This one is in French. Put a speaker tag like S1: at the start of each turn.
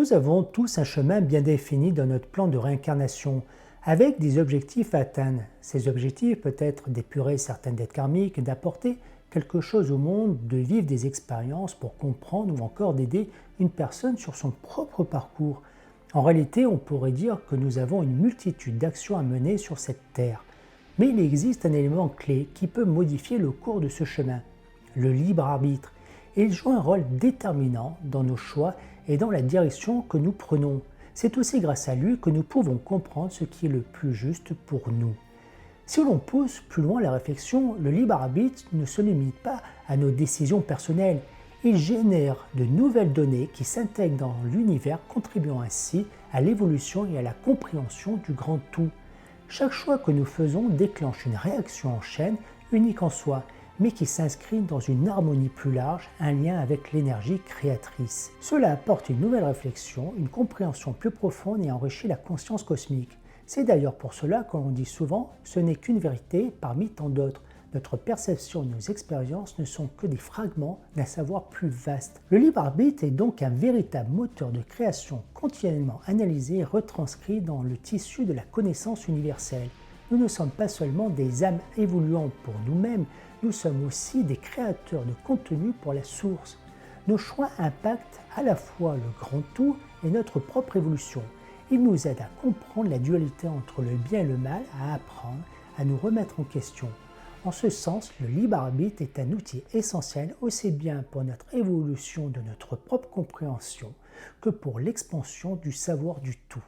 S1: Nous avons tous un chemin bien défini dans notre plan de réincarnation, avec des objectifs à atteindre. Ces objectifs peuvent être d'épurer certaines dettes karmiques, d'apporter quelque chose au monde, de vivre des expériences pour comprendre ou encore d'aider une personne sur son propre parcours. En réalité, on pourrait dire que nous avons une multitude d'actions à mener sur cette terre. Mais il existe un élément clé qui peut modifier le cours de ce chemin, le libre arbitre. Et il joue un rôle déterminant dans nos choix et dans la direction que nous prenons. C'est aussi grâce à lui que nous pouvons comprendre ce qui est le plus juste pour nous. Si l'on pousse plus loin la réflexion, le libre arbitre ne se limite pas à nos décisions personnelles. Il génère de nouvelles données qui s'intègrent dans l'univers, contribuant ainsi à l'évolution et à la compréhension du grand tout. Chaque choix que nous faisons déclenche une réaction en chaîne unique en soi, mais qui s'inscrit dans une harmonie plus large, un lien avec l'énergie créatrice. Cela apporte une nouvelle réflexion, une compréhension plus profonde et enrichit la conscience cosmique. C'est d'ailleurs pour cela que l'on dit souvent « ce n'est qu'une vérité parmi tant d'autres ». Notre perception et nos expériences ne sont que des fragments d'un savoir plus vaste. Le libre arbitre est donc un véritable moteur de création continuellement analysé et retranscrit dans le tissu de la connaissance universelle. Nous ne sommes pas seulement des âmes évoluant pour nous-mêmes, nous sommes aussi des créateurs de contenu pour la source. Nos choix impactent à la fois le grand tout et notre propre évolution. Ils nous aident à comprendre la dualité entre le bien et le mal, à apprendre, à nous remettre en question. En ce sens, le libre arbitre est un outil essentiel aussi bien pour notre évolution de notre propre compréhension que pour l'expansion du savoir du tout.